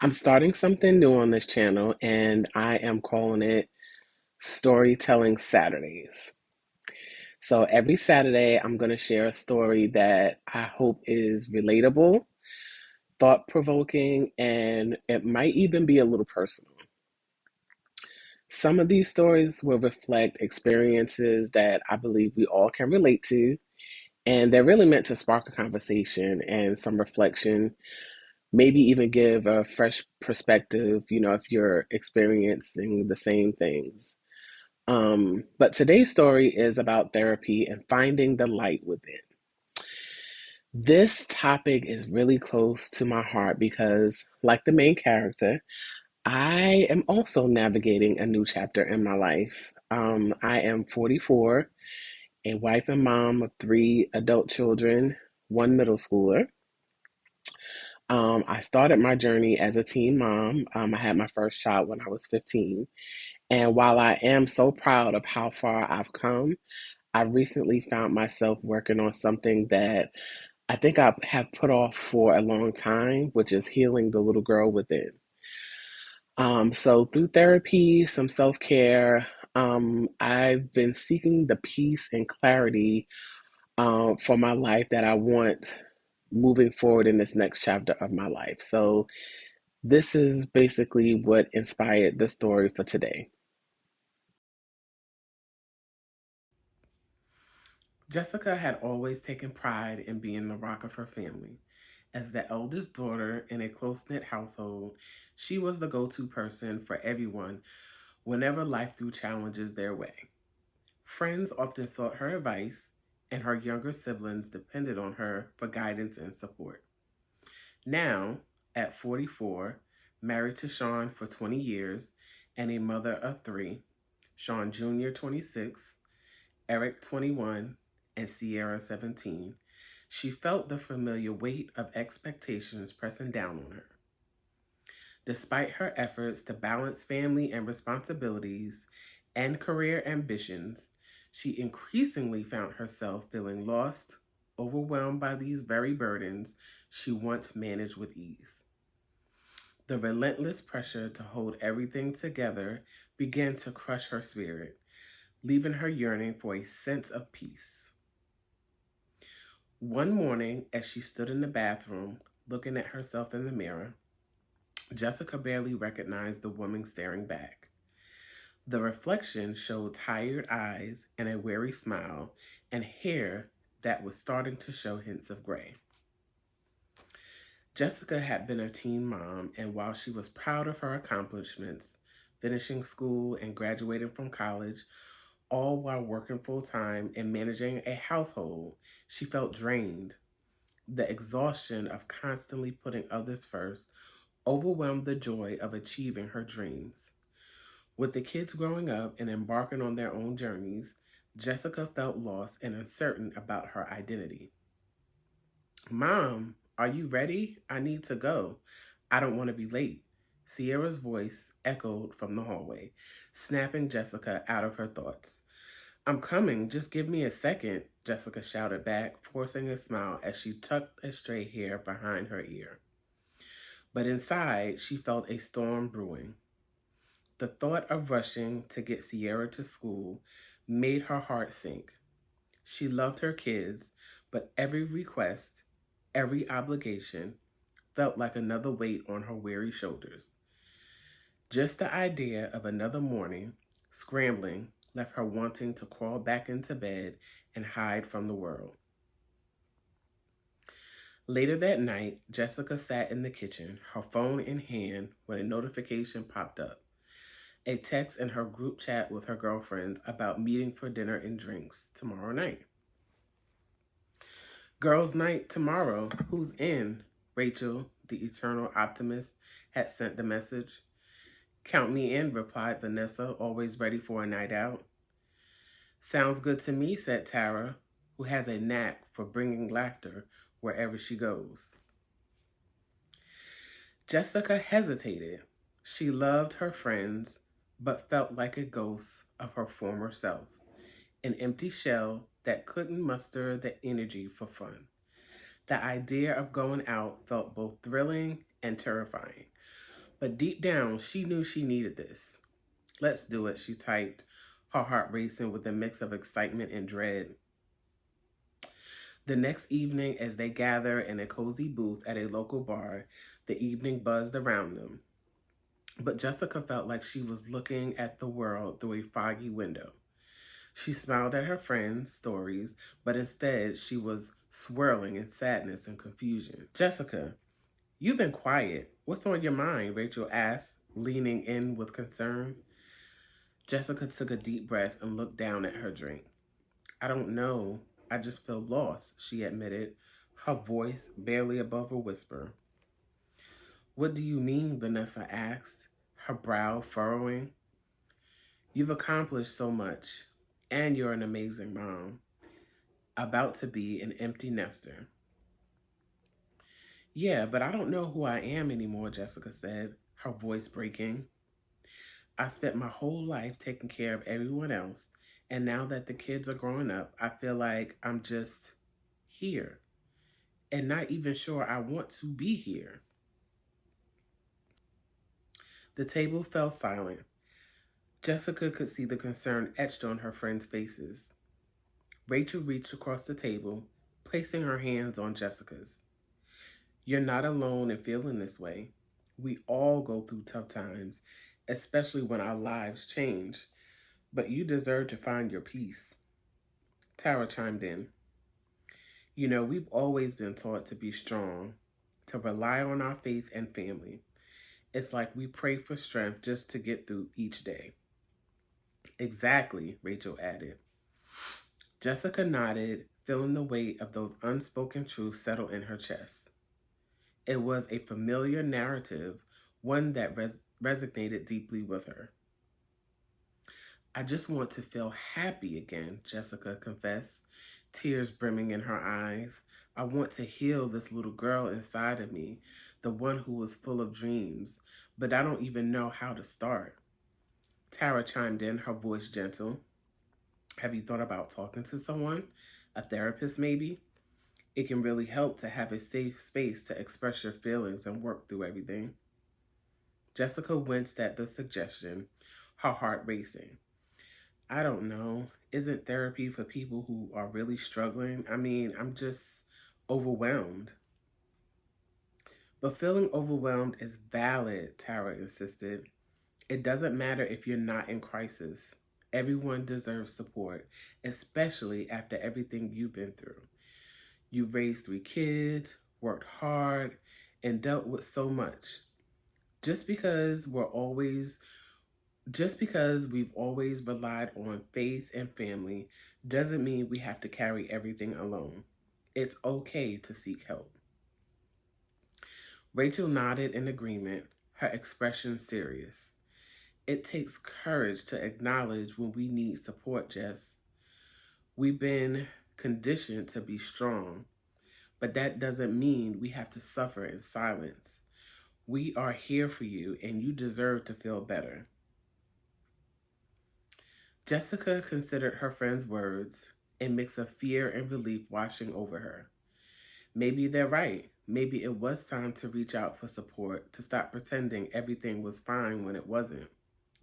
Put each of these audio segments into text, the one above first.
I'm starting something new on this channel and I am calling it Storytelling Saturdays. So every Saturday, I'm going to share a story that I hope is relatable, thought provoking, and it might even be a little personal. Some of these stories will reflect experiences that I believe we all can relate to, and they're really meant to spark a conversation and some reflection, maybe even give a fresh perspective, if you're experiencing the same things. But today's story is about therapy and finding the light within. This topic is really close to my heart because, like the main character, I am also navigating a new chapter in my life. I am 44, a wife and mom of three adult children, one middle schooler. I started my journey as a teen mom. I had my first child when I was 15. And while I am so proud of how far I've come, I recently found myself working on something that I think I have put off for a long time, which is healing the little girl within. So through therapy, some self-care, I've been seeking the peace and clarity for my life that I want moving forward in this next chapter of my life. So this is basically what inspired the story for today. Jessica had always taken pride in being the rock of her family. As the eldest daughter in a close knit household, she was the go to person for everyone whenever life threw challenges their way. Friends often sought her advice, and her younger siblings depended on her for guidance and support. Now, at 44, married to Sean for 20 years and a mother of three, Sean Jr., 26, Eric, 21, and Sierra, 17, she felt the familiar weight of expectations pressing down on her. Despite her efforts to balance family and responsibilities and career ambitions, she increasingly found herself feeling lost, overwhelmed by these very burdens she once managed with ease. The relentless pressure to hold everything together began to crush her spirit, leaving her yearning for a sense of peace. One morning, as she stood in the bathroom, looking at herself in the mirror, Jessica barely recognized the woman staring back. The reflection showed tired eyes and a weary smile, and hair that was starting to show hints of gray. Jessica had been a teen mom, and while she was proud of her accomplishments, finishing school and graduating from college, all while working full time and managing a household, she felt drained. The exhaustion of constantly putting others first overwhelmed the joy of achieving her dreams. With the kids growing up and embarking on their own journeys, Jessica felt lost and uncertain about her identity. Mom, are you ready? I need to go. I don't want to be late. Sierra's voice echoed from the hallway, snapping Jessica out of her thoughts. I'm coming, just give me a second, Jessica shouted back, forcing a smile as she tucked a stray hair behind her ear. But inside, she felt a storm brewing. The thought of rushing to get Sierra to school made her heart sink. She loved her kids, but every request, every obligation felt like another weight on her weary shoulders. Just the idea of another morning, scrambling, left her wanting to crawl back into bed and hide from the world. Later that night, Jessica sat in the kitchen, her phone in hand, when a notification popped up. A text in her group chat with her girlfriends about meeting for dinner and drinks tomorrow night. Girls' night tomorrow. Who's in? Rachel, the eternal optimist, had sent the message. Count me in, replied Vanessa, always ready for a night out. Sounds good to me, said Tara, who has a knack for bringing laughter wherever she goes. Jessica hesitated. She loved her friends, but felt like a ghost of her former self, an empty shell that couldn't muster the energy for fun. The idea of going out felt both thrilling and terrifying. But deep down, she knew she needed this. Let's do it, she typed, her heart racing with a mix of excitement and dread. The next evening, as they gather in a cozy booth at a local bar, the evening buzzed around them. But Jessica felt like she was looking at the world through a foggy window. She smiled at her friends' stories, but instead she was swirling in sadness and confusion. Jessica, you've been quiet. What's on your mind? Rachel asked, leaning in with concern. Jessica took a deep breath and looked down at her drink. I don't know. I just feel lost, she admitted, her voice barely above a whisper. What do you mean? Vanessa asked, her brow furrowing. You've accomplished so much, and you're an amazing mom, about to be an empty nester. Yeah, but I don't know who I am anymore, Jessica said, her voice breaking. I spent my whole life taking care of everyone else, and now that the kids are growing up, I feel like I'm just here and not even sure I want to be here. The table fell silent. Jessica could see the concern etched on her friends' faces. Rachel reached across the table, placing her hands on Jessica's. You're not alone in feeling this way. We all go through tough times, especially when our lives change. But you deserve to find your peace. Tara chimed in. You know, we've always been taught to be strong, to rely on our faith and family. It's like we pray for strength just to get through each day. Exactly, Rachel added. Jessica nodded, feeling the weight of those unspoken truths settle in her chest. It was a familiar narrative, one that resonated deeply with her. I just want to feel happy again, Jessica confessed, tears brimming in her eyes. I want to heal this little girl inside of me, the one who was full of dreams, but I don't even know how to start. Tara chimed in, her voice gentle. Have you thought about talking to someone? A therapist, maybe? It can really help to have a safe space to express your feelings and work through everything. Jessica winced at the suggestion, her heart racing. I don't know. Isn't therapy for people who are really struggling? I mean, I'm just overwhelmed. But feeling overwhelmed is valid, Tara insisted. It doesn't matter if you're not in crisis. Everyone deserves support, especially after everything you've been through. You've raised 3 kids, worked hard, and dealt with so much. Just because we've always relied on faith and family doesn't mean we have to carry everything alone. It's okay to seek help. Rachel nodded in agreement, her expression serious. It takes courage to acknowledge when we need support, Jess. We've been conditioned to be strong, but that doesn't mean we have to suffer in silence. We are here for you, and you deserve to feel better. Jessica considered her friend's words, a mix of fear and relief washing over her. Maybe they're right. Maybe it was time to reach out for support, to stop pretending everything was fine when it wasn't.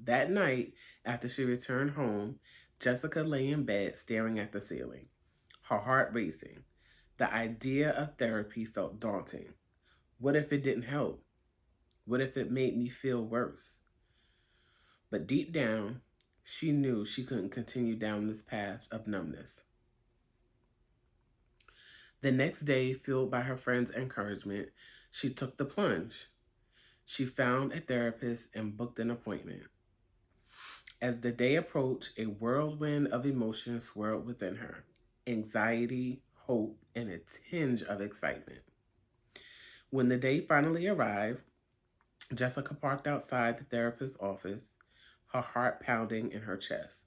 That night, after she returned home, Jessica lay in bed staring at the ceiling, her heart racing. The idea of therapy felt daunting. What if it didn't help? What if it made me feel worse? But deep down, she knew she couldn't continue down this path of numbness. The next day, fueled by her friend's encouragement, she took the plunge. She found a therapist and booked an appointment. As the day approached, a whirlwind of emotions swirled within her: anxiety, hope, and a tinge of excitement. When the day finally arrived, Jessica parked outside the therapist's office, her heart pounding in her chest.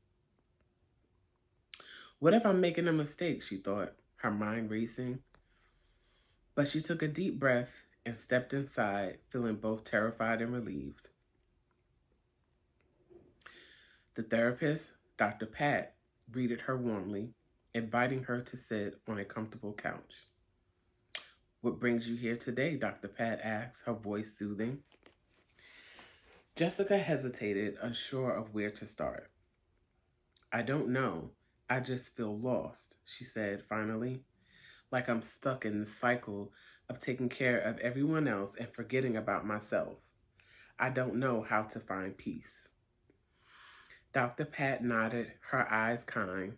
What if I'm making a mistake, she thought, her mind racing. But she took a deep breath and stepped inside, feeling both terrified and relieved. The therapist, Dr. Pat, greeted her warmly, inviting her to sit on a comfortable couch. What brings you here today? Dr. Pat asked, her voice soothing. Jessica hesitated, unsure of where to start. I don't know. I just feel lost, she said finally, like I'm stuck in the cycle of taking care of everyone else and forgetting about myself. I don't know how to find peace. Dr. Pat nodded, her eyes kind.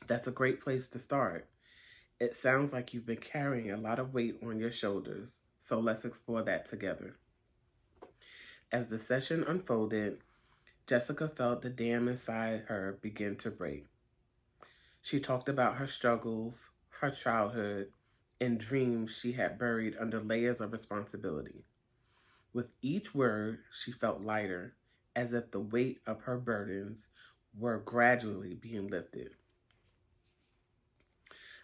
That's a great place to start. It sounds like you've been carrying a lot of weight on your shoulders, so let's explore that together. As the session unfolded, Jessica felt the dam inside her begin to break. She talked about her struggles, her childhood, and dreams she had buried under layers of responsibility. With each word, she felt lighter, as if the weight of her burdens were gradually being lifted.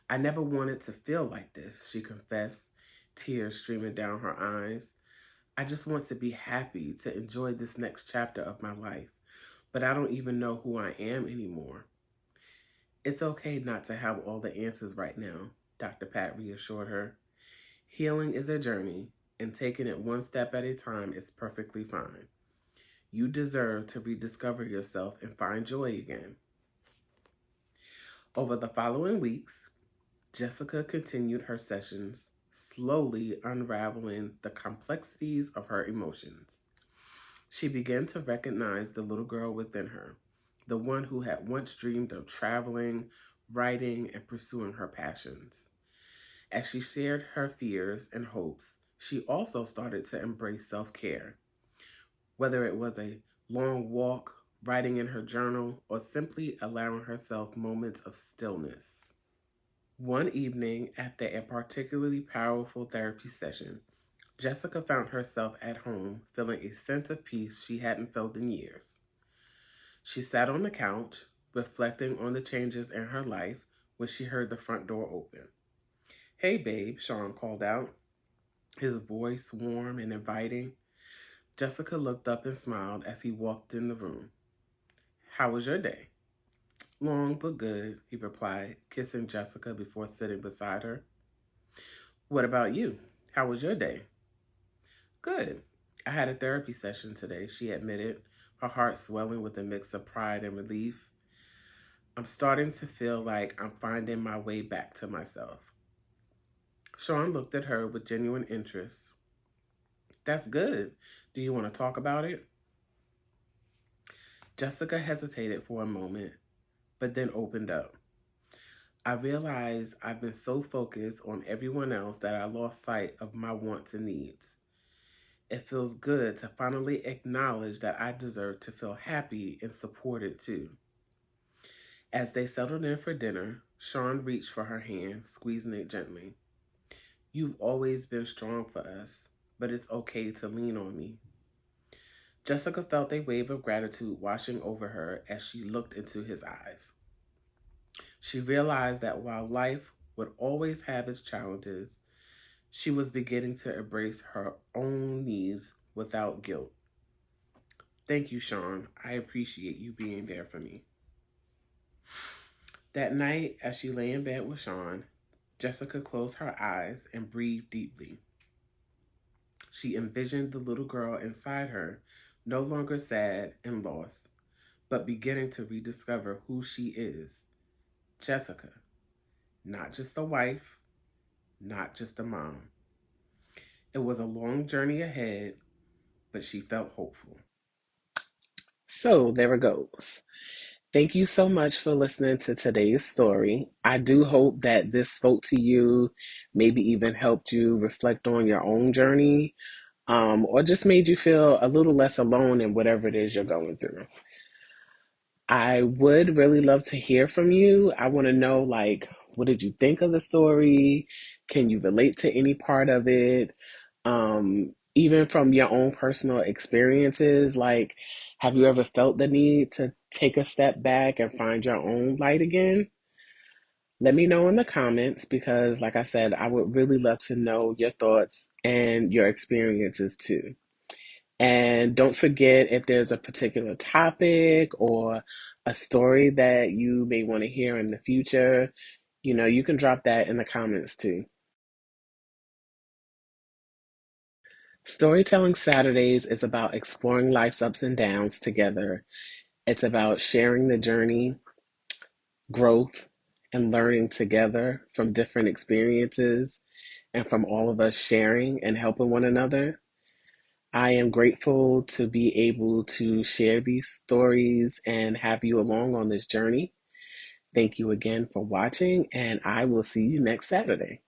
I never wanted to feel like this, she confessed, tears streaming down her eyes. I just want to be happy to enjoy this next chapter of my life, but I don't even know who I am anymore. It's okay not to have all the answers right now, Dr. Pat reassured her. Healing is a journey, and taking it one step at a time is perfectly fine. You deserve to rediscover yourself and find joy again. Over the following weeks, Jessica continued her sessions, slowly unraveling the complexities of her emotions. She began to recognize the little girl within her, the one who had once dreamed of traveling, writing, and pursuing her passions. As she shared her fears and hopes, she also started to embrace self care, whether it was a long walk, writing in her journal, or simply allowing herself moments of stillness. One evening, after a particularly powerful therapy session, Jessica found herself at home feeling a sense of peace she hadn't felt in years. She sat on the couch, reflecting on the changes in her life when she heard the front door open. Hey, babe, Sean called out, his voice warm and inviting. Jessica looked up and smiled as he walked in the room. How was your day? Long but good, he replied, kissing Jessica before sitting beside her. What about you? How was your day? Good. I had a therapy session today, she admitted, her heart swelling with a mix of pride and relief. I'm starting to feel like I'm finding my way back to myself. Sean looked at her with genuine interest. That's good. Do you want to talk about it? Jessica hesitated for a moment, but then opened up. I realized I've been so focused on everyone else that I lost sight of my wants and needs. It feels good to finally acknowledge that I deserve to feel happy and supported too. As they settled in for dinner, Sean reached for her hand, squeezing it gently. You've always been strong for us, but it's okay to lean on me. Jessica felt a wave of gratitude washing over her as she looked into his eyes. She realized that while life would always have its challenges, she was beginning to embrace her own needs without guilt. Thank you, Sean. I appreciate you being there for me. That night, as she lay in bed with Sean, Jessica closed her eyes and breathed deeply. She envisioned the little girl inside her, no longer sad and lost, but beginning to rediscover who she is. Jessica, not just a wife, not just a mom. It was a long journey ahead, but she felt hopeful. So there it goes. Thank you so much for listening to today's story. I do hope that this spoke to you, maybe even helped you reflect on your own journey, or just made you feel a little less alone in whatever it is you're going through. I would really love to hear from you. I want to know, like, what did you think of the story? Can you relate to any part of it? Even from your own personal experiences, like, have you ever felt the need to take a step back and find your own light again? Let me know in the comments because, like I said, I would really love to know your thoughts and your experiences too. And don't forget if there's a particular topic or a story that you may want to hear in the future, you can drop that in the comments too. Storytelling Saturdays is about exploring life's ups and downs together. It's about sharing the journey, growth, and learning together from different experiences and from all of us sharing and helping one another. I am grateful to be able to share these stories and have you along on this journey. Thank you again for watching, and I will see you next Saturday.